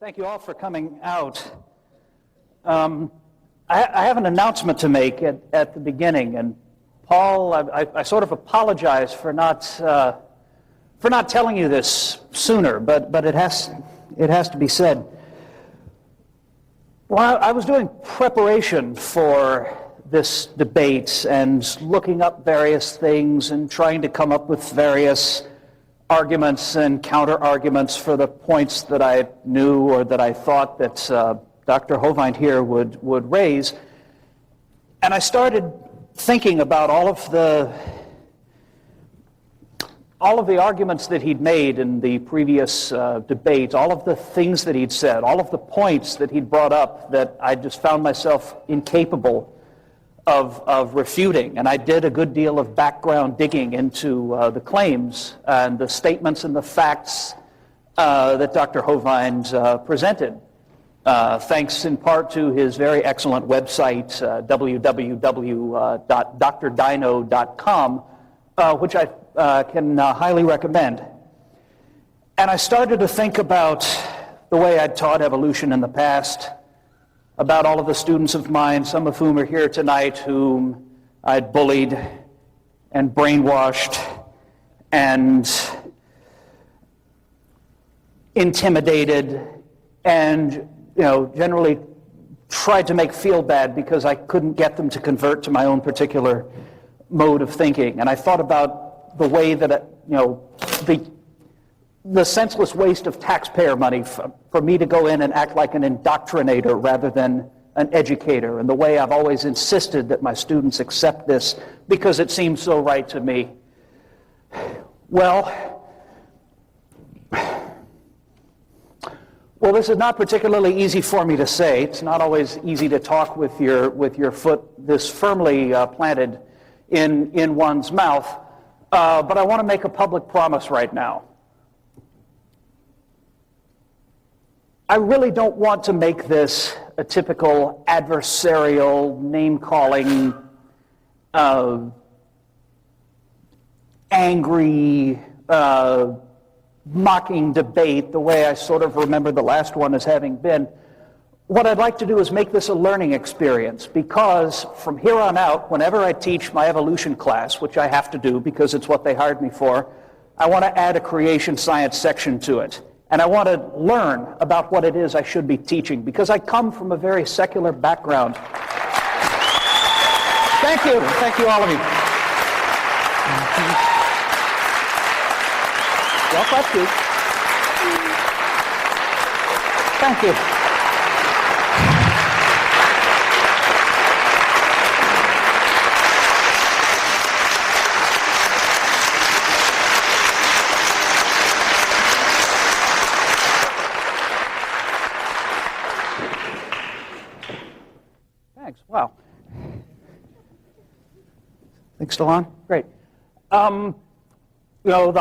Thank you all for coming out. I have an announcement to make at the beginning, and Paul, I sort of apologize for not telling you this sooner, but it has to be said. Well, I was doing preparation for this debate and looking up various things and trying to come up with various arguments and counter-arguments for the points that I knew or that I thought that Dr. Hovind here would raise. And I started thinking about all of the arguments that he'd made in the previous debate, all of the things that he'd said, all of the points that he'd brought up that I just found myself incapable of refuting. And I did a good deal of background digging into the claims and the statements and the facts that Dr. Hovind presented, thanks in part to his very excellent website, www.drdino.com, which I can highly recommend. And I started to think about the way I'd taught evolution in the past, about all of the students of mine, some of whom are here tonight, whom I'd bullied and brainwashed and intimidated and, generally tried to make feel bad because I couldn't get them to convert to my own particular mode of thinking. And I thought about the way that, the senseless waste of taxpayer money for me to go in and act like an indoctrinator rather than an educator, and the way I've always insisted that my students accept this because it seems so right to me. Well, this is not particularly easy for me to say. It's not always easy to talk with your foot this firmly planted in one's mouth, but I want to make a public promise right now. I really don't want to make this a typical adversarial, name-calling, angry, mocking debate the way I sort of remember the last one as having been. What I'd like to do is make this a learning experience, because from here on out, whenever I teach my evolution class, which I have to do because it's what they hired me for, I want to add a creation science section to it. And I want to learn about what it is I should be teaching, because I come from a very secular background. Thank you. Thank you, all of you. Well, thank you. Thank you. Wow. Think still on? Great. The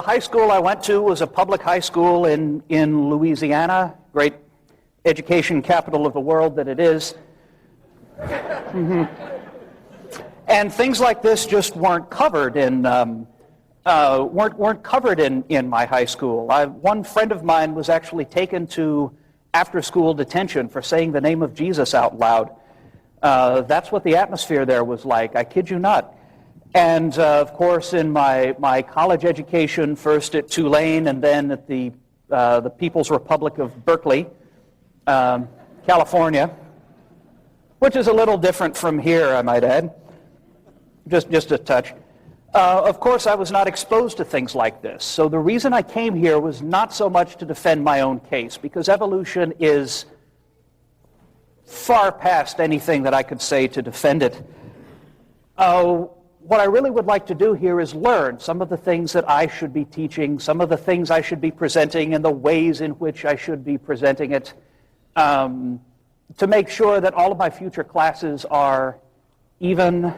high school I went to was a public high school in Louisiana, great education capital of the world that it is. Mm-hmm. And things like this just weren't covered in weren't covered in my high school. One friend of mine was actually taken to after-school detention for saying the name of Jesus out loud. That's what the atmosphere there was like, I kid you not. And of course, in my college education, first at Tulane and then at the People's Republic of Berkeley, California, which is a little different from here, I might add, just a touch. Of course, I was not exposed to things like this. So the reason I came here was not so much to defend my own case, because evolution is far past anything that I could say to defend it. What I really would like to do here is learn some of the things that I should be teaching, some of the things I should be presenting, and the ways in which I should be presenting it, to make sure that all of my future classes are even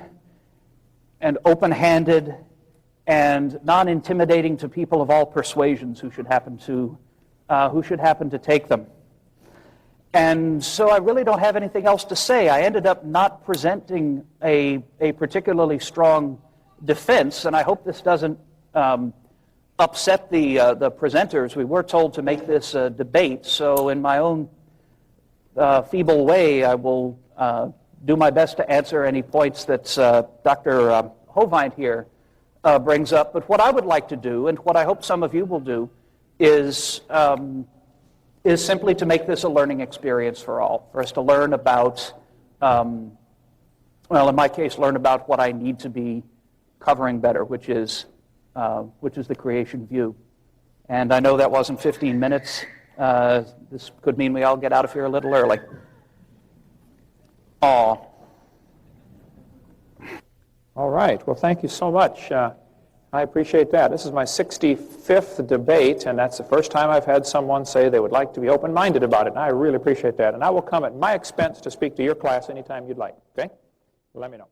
and open-handed and non-intimidating to people of all persuasions who should happen to take them. And so I really don't have anything else to say. I ended up not presenting a particularly strong defense, and I hope this doesn't upset the presenters. We were told to make this a debate, so in my own feeble way, I will do my best to answer any points that Dr. Hovind here brings up. But what I would like to do, and what I hope some of you will do, is simply to make this a learning experience for all, for us to learn about, well, in my case, learn about what I need to be covering better, which is the creation view. And I know that wasn't 15 minutes. This could mean we all get out of here a little early. Aw. All right. Well, thank you so much. I appreciate that. This is my 65th debate, and that's the first time I've had someone say they would like to be open-minded about it, and I really appreciate that. And I will come at my expense to speak to your class anytime you'd like, okay? Let me know.